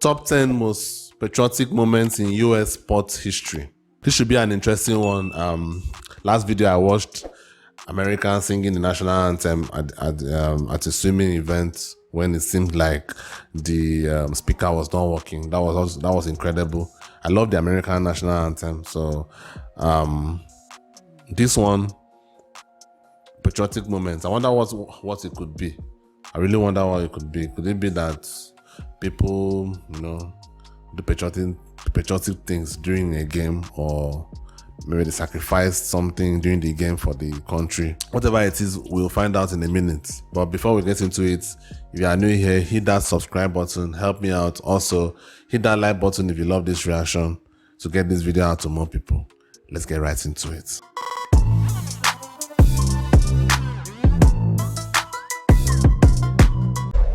Top 10 most patriotic moments in US sports history. This should be an interesting one. Last video I watched Americans singing the national anthem at a swimming event when it seemed like the speaker was not working. That was incredible. I love the American national anthem. So this one, patriotic moments. I wonder what it could be. I really wonder what it could be. Could it be that people, do patriotic things during a game, or maybe they sacrificed something during the game for the country? Whatever it is, we'll find out in a minute. But before we get into it, if you are new here, hit that subscribe button, help me out. Also, hit that like button if you love this reaction to get this video out to more people. Let's get right into it.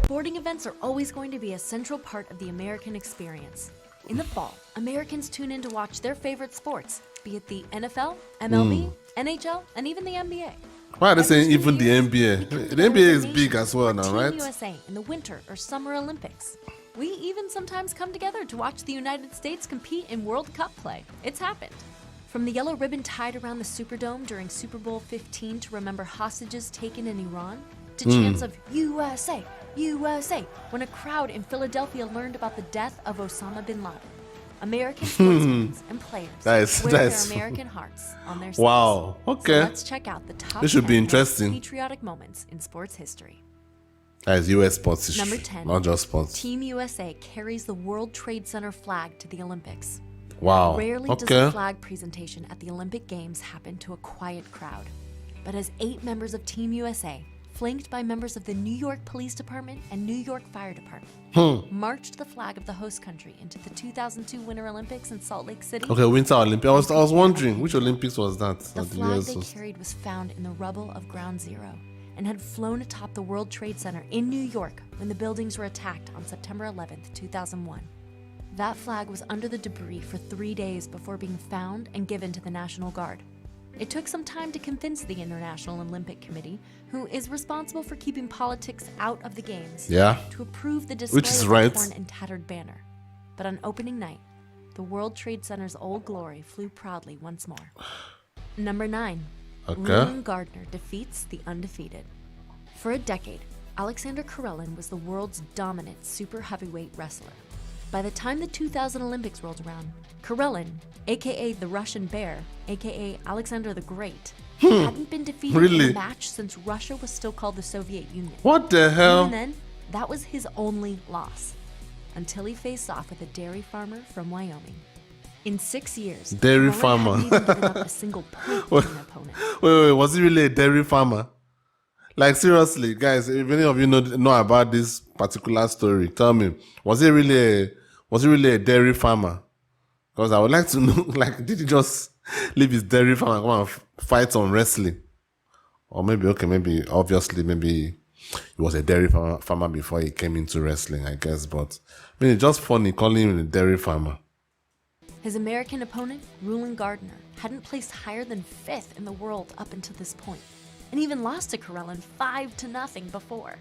Sporting events are always going to be a central part of the American experience. In the fall, Americans tune in to watch their favorite sports, be it the NFL, MLB, NHL, and even the NBA. Why are they saying even the NBA? The NBA is big as well now, right? Team USA in the Winter or Summer Olympics. We even sometimes come together to watch the United States compete in World Cup play. It's happened. From the yellow ribbon tied around the Superdome during Super Bowl 15 to remember hostages taken in Iran, to chants of USA, USA, when a crowd in Philadelphia learned about the death of Osama bin Laden. American sportsmen and players wear their American hearts on their sleeves. Wow, okay. So let's check out the top this should be 10 interesting. patriotic moments in sports history. That is US sports history, Number 10, not just sports. Team USA carries the World Trade Center flag to the Olympics. Wow, Rarely okay. does a flag presentation at the Olympic Games happen to a quiet crowd. But as 8 members of Team USA, flanked by members of the New York Police Department and New York Fire Department, marched the flag of the host country into the 2002 Winter Olympics in Salt Lake City. Okay, Winter Olympics. I was wondering, which Olympics was that? The flag they carried was found in the rubble of Ground Zero and had flown atop the World Trade Center in New York when the buildings were attacked on September 11th, 2001. That flag was under the debris for 3 days before being found and given to the National Guard. It took some time to convince the International Olympic Committee, who is responsible for keeping politics out of the games, to approve the display of the torn and tattered banner. But on opening night, the World Trade Center's old glory flew proudly once more. Number 9. RULON GARDNER defeats the undefeated. For a decade, Alexander Karelin was the world's dominant super heavyweight wrestler. By the time the 2000 Olympics rolled around, Karelin, aka the Russian Bear, aka Alexander the Great, hadn't been defeated in a match since Russia was still called the Soviet Union. What the hell? Even then, that was his only loss, until he faced off with a dairy farmer from Wyoming. In 6 years, dairy Karelin farmer hadn't even given up a single point to an opponent. Wait, was he really a dairy farmer? Like, seriously, guys, if any of you know about this particular story, tell me, was he really a dairy farmer? Because I would like to know, like, did he just leave his dairy farm and come and fight on wrestling? Or maybe he was a dairy farmer before he came into wrestling, I guess. But I mean, it's just funny calling him a dairy farmer. His American opponent, RULON GARDNER, hadn't placed higher than 5th in the world up until this point, and even lost to Karelin 5-0 before.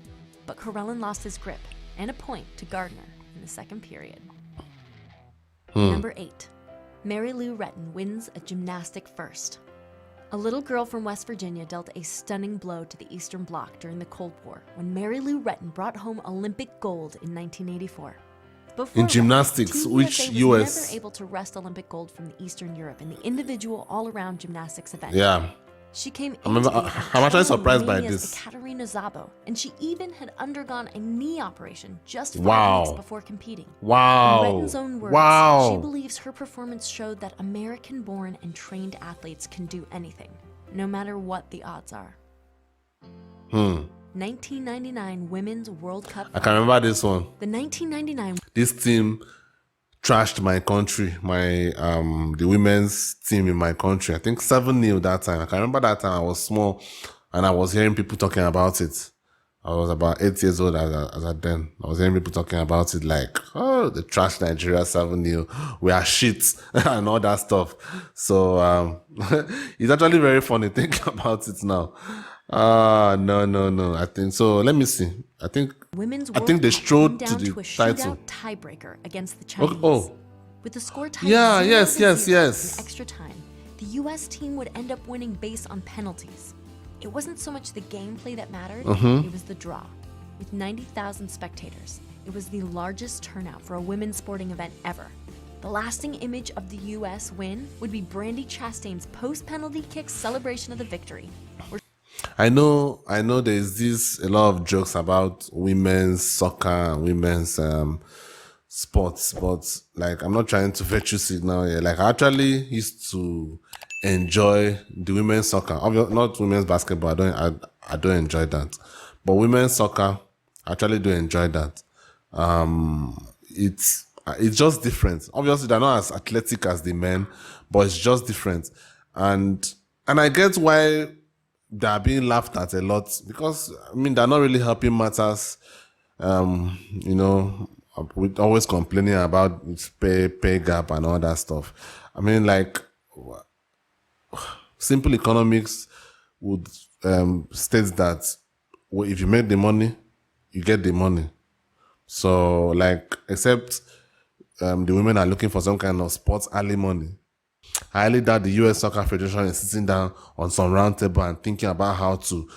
But Karelin lost his grip and a point to Gardner in the second period. Number 8. Mary Lou Retton wins a gymnastic first. A little girl from West Virginia dealt a stunning blow to the Eastern Bloc during the Cold War when Mary Lou Retton brought home Olympic gold in 1984. Before in gymnastics, which USA was never able to wrest Olympic gold from the Eastern Europe in the individual all-around gymnastics event. Yeah. She came I'm actually surprised by this. Katerina Szabo, and she even had undergone a knee operation just 5 weeks before competing. Wow. In Retton's own words, she believes her performance showed that American-born and trained athletes can do anything, no matter what the odds are. 1999 Women's World Cup. I can remember this one. The 1999. This team trashed my country, the women's team in my country. I think 7-0 that time. I can remember that time I was small and I was hearing people talking about it. I was about 8 years old as at then. I was hearing people talking about it like, oh, the trash Nigeria 7-0, we are shit and all that stuff. So it's actually very funny thinking about it now. No. I think so. Let me see. I think Women's I World think they Cup strode came to down the to a title. shootout tiebreaker against the Oh, Chinese. oh. With the score tied Yeah, 0 yes, to yes, 0 yes. in extra time, the U.S. team would end up winning based on penalties. It wasn't so much the gameplay that mattered, it was the draw. With 90,000 spectators, it was the largest turnout for a women's sporting event ever. The lasting image of the U.S. win would be Brandi Chastain's post-penalty kick celebration of the victory. I know there's a lot of jokes about women's soccer and women's sports, but like I'm not trying to virtue signal here. Like I actually used to enjoy the women's soccer. Obviously, not women's basketball. I don't enjoy that. But women's soccer, I actually do enjoy that. It's just different. Obviously, they're not as athletic as the men, but it's just different. And I get why they are being laughed at a lot, because I mean they're not really helping matters. You know, with always complaining about pay gap and all that stuff. I mean, like simple economics would state that if you make the money, you get the money. So, like, except the women are looking for some kind of sports alimony. I highly doubt the US Soccer Federation is sitting down on some round table and thinking about how to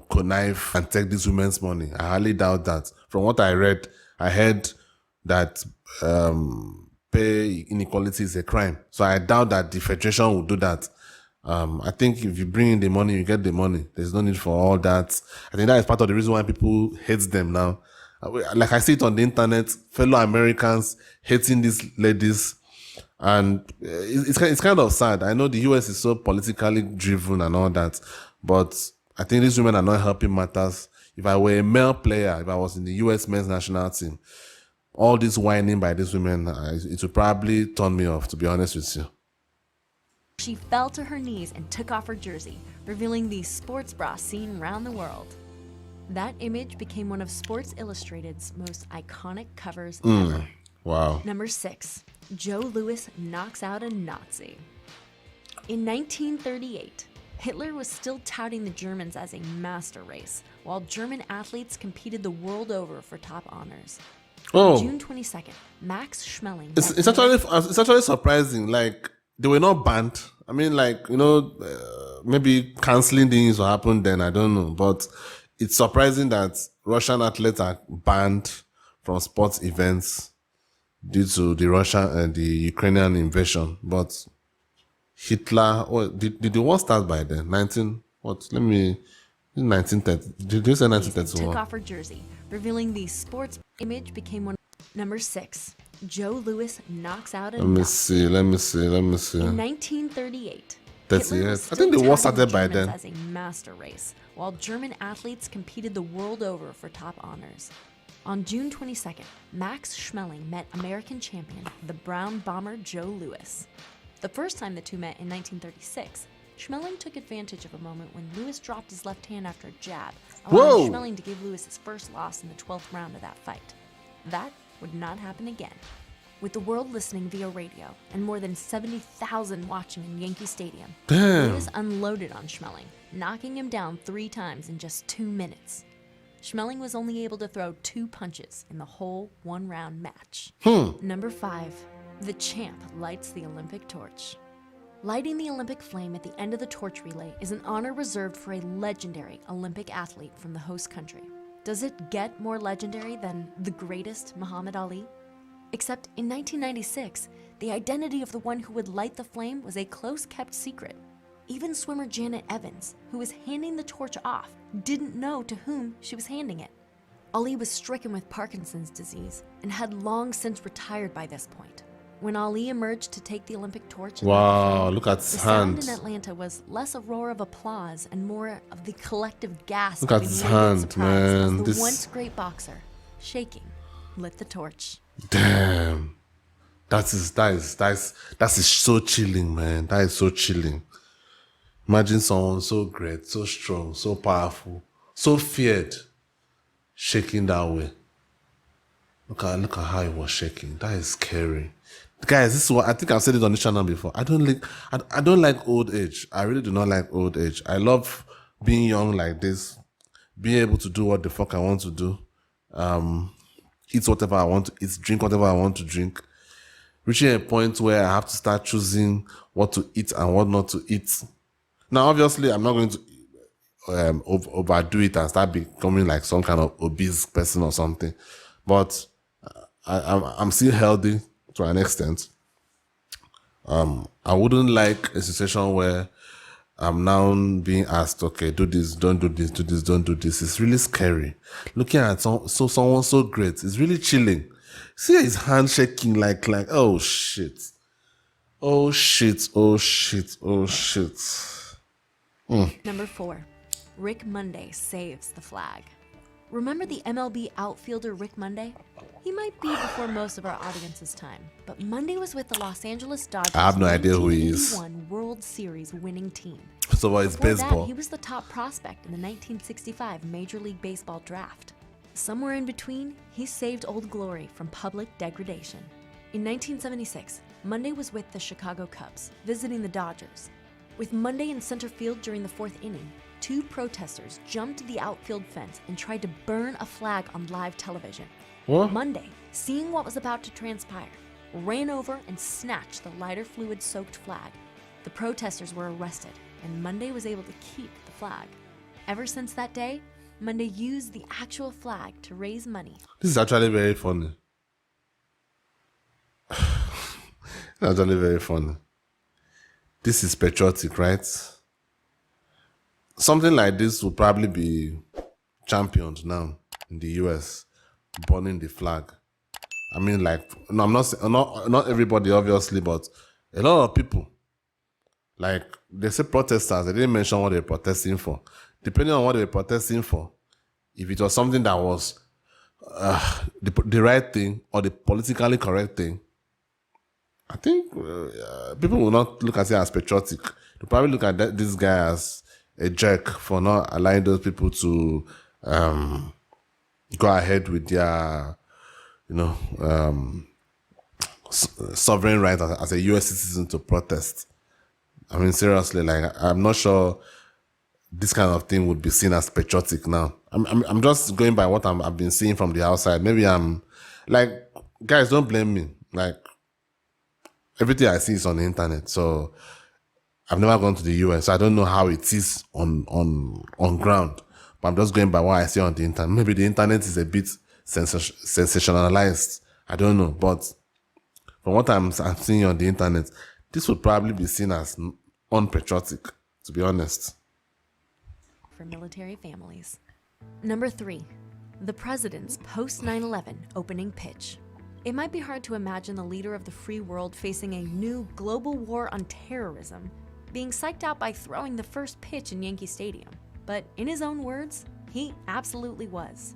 connive and take this women's money. I highly doubt that. From what I read, I heard that pay inequality is a crime. So I doubt that the federation will do that. I think if you bring in the money, you get the money. There's no need for all that. I think that is part of the reason why people hate them now. Like I see it on the internet, fellow Americans hating these ladies. And it's kind of sad. I know the US is so politically driven and all that, but I think these women are not helping matters. If I were a male player, if I was in the US men's national team, all this whining by these women, it would probably turn me off, to be honest with you. She fell to her knees and took off her jersey, revealing the sports bra seen around the world. That image became one of Sports Illustrated's most iconic covers ever. Wow. Number 6, Joe Louis knocks out a Nazi. In 1938, Hitler was still touting the Germans as a master race, while German athletes competed the world over for top honors. Oh, On June 22nd, Max Schmeling. it's actually surprising. Like, they were not banned. I mean, like, you know, maybe canceling things will happen then, I don't know. But it's surprising that Russian athletes are banned from sports events due to the Russian and the Ukrainian invasion. But Hitler, did the war start by then? 1930? Did you say 1931? Took off her jersey, revealing the sports image became one. Number 6, Joe Louis knocks out a Nazi. Let me see. In 1938, Hitler was I think the still war touting started by Germans then. as a master race, while German athletes competed the world over for top honors. On June 22nd, Max Schmeling met American champion, the Brown bomber Joe Louis. The first time the two met in 1936, Schmeling took advantage of a moment when Louis dropped his left hand after a jab, allowing Schmeling to give Louis his first loss in the 12th round of that fight. That would not happen again. With the world listening via radio and more than 70,000 watching in Yankee Stadium, Louis unloaded on Schmeling, knocking him down 3 times in just 2 minutes. Schmeling was only able to throw 2 punches in the whole 1-round match. Number 5, the champ lights the Olympic torch. Lighting the Olympic flame at the end of the torch relay is an honor reserved for a legendary Olympic athlete from the host country. Does it get more legendary than the greatest Muhammad Ali? Except in 1996, the identity of the one who would light the flame was a close-kept secret. Even swimmer Janet Evans, who was handing the torch off, didn't know to whom she was handing it. Ali was stricken with Parkinson's disease and had long since retired by this point. When Ali emerged to take the Olympic torch, Wow, look at his the sound hand. in Atlanta was less a roar of applause and more of the collective gasp Look of at his elated hand, surprise as man. the This- once great boxer, shaking, lit the torch. Damn. That is so chilling, man. That is so chilling. Imagine someone so great, so strong, so powerful, so feared, shaking that way. Look at how he was shaking. That is scary. Guys, this is what I think I've said it on this channel before. I don't like old age. I really do not like old age. I love being young like this, being able to do what the fuck I want to do, eat whatever I want to eat, drink whatever I want to drink, reaching a point where I have to start choosing what to eat and what not to eat. Now, obviously, I'm not going to overdo it and start becoming like some kind of obese person or something, but I'm still healthy to an extent. I wouldn't like a situation where I'm now being asked, okay, do this, don't do this, do this, don't do this. It's really scary. Looking at someone so great, it's really chilling. See his hand shaking like, oh shit. Oh shit, oh shit, oh shit. Number 4, Rick Monday saves the flag. Remember the MLB outfielder Rick Monday? He might be before most of our audience's time, but Monday was with the Los Angeles Dodgers. I have no idea who he is. 1981 World Series winning team. So it's Before baseball. that, he was the top prospect in the 1965 Major League Baseball draft. Somewhere in between, he saved Old Glory from public degradation. In 1976, Monday was with the Chicago Cubs, visiting the Dodgers. With Monday in center field during the 4th inning, 2 protesters jumped the outfield fence and tried to burn a flag on live television. What? Monday, seeing what was about to transpire, ran over and snatched the lighter fluid-soaked flag. The protesters were arrested, and Monday was able to keep the flag. Ever since that day, Monday used the actual flag to raise money. This is actually very funny. Actually very funny. This is patriotic, right? Something like this will probably be championed now in the US, burning the flag. I mean, like, no, I'm not everybody, obviously, but a lot of people. Like, they say protesters, they didn't mention what they were protesting for. Depending on what they were protesting for, if it was something that was the right thing or the politically correct thing, I think people will not look at it as patriotic. They'll probably look at this guy as a jerk for not allowing those people to go ahead with their, sovereign right as a US citizen to protest. I mean, seriously, like, I'm not sure this kind of thing would be seen as patriotic now. I'm just going by what I've been seeing from the outside. Maybe I'm like, guys, don't blame me. Like, everything I see is on the internet, so I've never gone to the US. So I don't know how it is on ground, but I'm just going by what I see on the internet. Maybe the internet is a bit sensationalized. I don't know, but from what I'm seeing on the internet, this would probably be seen as unpatriotic, to be honest. For military families. Number 3, the president's post 9/11 opening pitch. It might be hard to imagine the leader of the free world facing a new global war on terrorism, being psyched out by throwing the first pitch in Yankee Stadium. But in his own words, he absolutely was.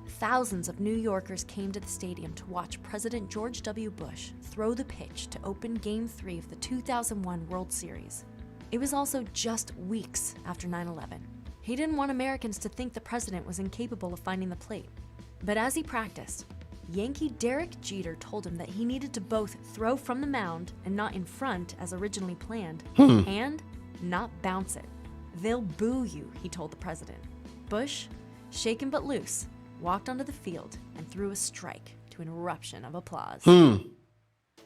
Thousands of New Yorkers came to the stadium to watch President George W. Bush throw the pitch to open Game 3 of the 2001 World Series. It was also just weeks after 9/11. He didn't want Americans to think the president was incapable of finding the plate. But as he practiced, Yankee Derek Jeter told him that he needed to both throw from the mound and not in front as originally planned, and not bounce it. They'll boo you, he told the president. Bush, shaken but loose, walked onto the field and threw a strike to an eruption of applause.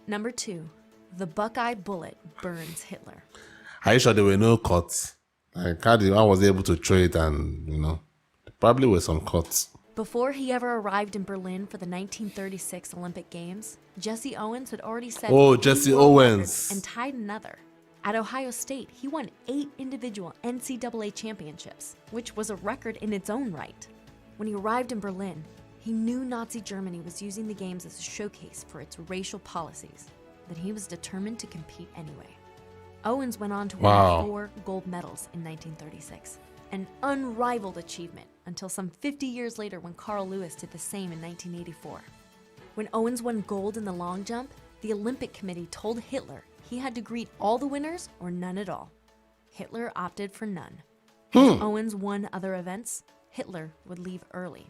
Number 2, the Buckeye bullet burns Hitler. Are you sure there were no cuts? Like, I was able to throw it and, there probably were some cuts. Before he ever arrived in Berlin for the 1936 Olympic Games, Jesse Owens had already set Jesse world Owens records and tied another. At Ohio State, he won 8 individual NCAA championships, which was a record in its own right. When he arrived in Berlin, he knew Nazi Germany was using the games as a showcase for its racial policies, but he was determined to compete anyway. Owens went on to win 4 gold medals in 1936, an unrivaled achievement until some 50 years later when Carl Lewis did the same in 1984. When Owens won gold in the long jump, the Olympic Committee told Hitler he had to greet all the winners or none at all. Hitler opted for none. If Owens won other events, Hitler would leave early.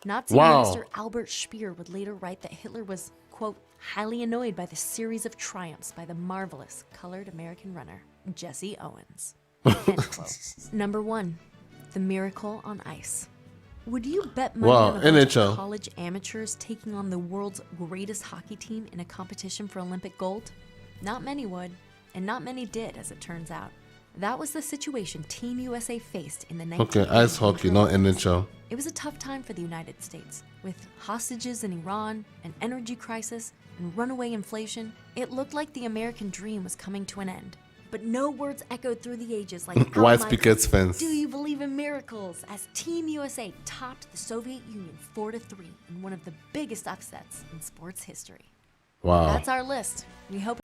Nazi minister Albert Speer would later write that Hitler was, quote, highly annoyed by the series of triumphs by the marvelous colored American runner, Jesse Owens. End quote. Number 1, the miracle on ice. Would you bet money Wow, on a bunch of NHL. college amateurs taking on the world's greatest hockey team in a competition for Olympic gold? Not many would, and not many did, as it turns out. That was the situation Team USA faced in the 1980s. Okay, ice hockey, not NHL. It was a tough time for the United States. With hostages in Iran, an energy crisis, and runaway inflation, it looked like the American dream was coming to an end. But no words echoed through the ages like White "Oh my pickets God, fence. do you believe in miracles?" as Team USA topped the Soviet Union 4-3 in one of the biggest upsets in sports history. Wow. That's our list. We hope.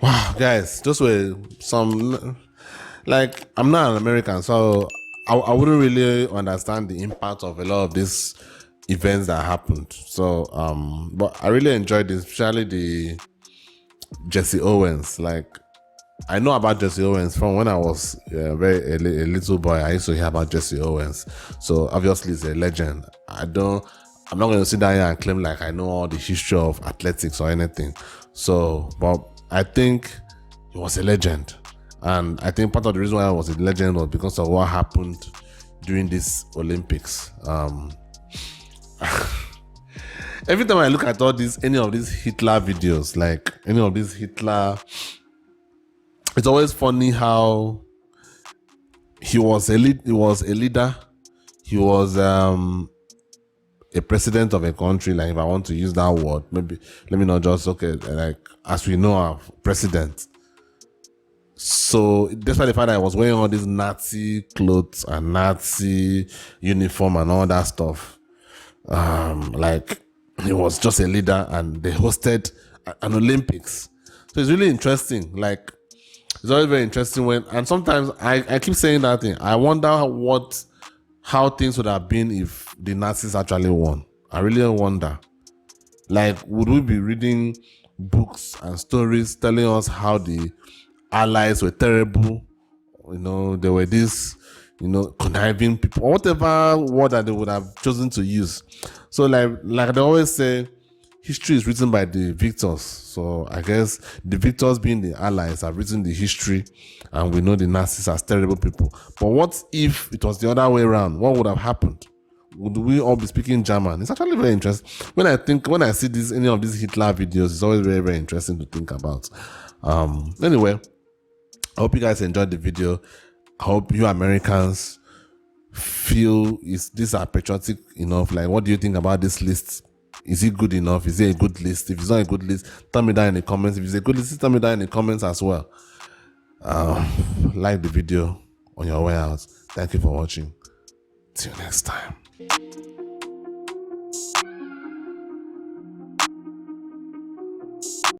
Wow, guys, those were some, like, I'm not an American, so I wouldn't really understand the impact of a lot of these events that happened. So, but I really enjoyed this, especially the Jesse Owens. Like, I know about Jesse Owens from when I was a little boy. I used to hear about Jesse Owens. So obviously he's a legend. I'm not going to sit down here and claim like I know all the history of athletics or anything. So, but I think he was a legend. And I think part of the reason why I was a legend was because of what happened during this Olympics. Every time I look at any of these Hitler videos, like any of these Hitler, it's always funny how he was a leader. He was a president of a country. Like, if I want to use that word, maybe let me not just like, as we know, our president. So despite the fact that I was wearing all these Nazi clothes and Nazi uniform and all that stuff, like, he was just a leader, and they hosted an Olympics. So it's really interesting. Like, it's always very interesting and sometimes I keep saying that thing. I wonder how things would have been if the Nazis actually won. I really wonder. Like, would we be reading books and stories telling us how the Allies were terrible? There were these, conniving people, or whatever word that they would have chosen to use. So like they always say, history is written by the victors. So I guess the victors, being the Allies, have written the history, and we know the Nazis as terrible people. But what if it was the other way around? What would have happened? Would we all be speaking German? It's actually very interesting. When I see any of these Hitler videos, it's always very, very interesting to think about. Anyway, I hope you guys enjoyed the video. I hope you Americans feel these are patriotic enough. Like, what do you think about this list? Is it good enough? Is it a good list? If it's not a good list, tell me down in the comments. If it's a good list, tell me down in the comments as well. Like the video on your way out. Thank you for watching. Till next time.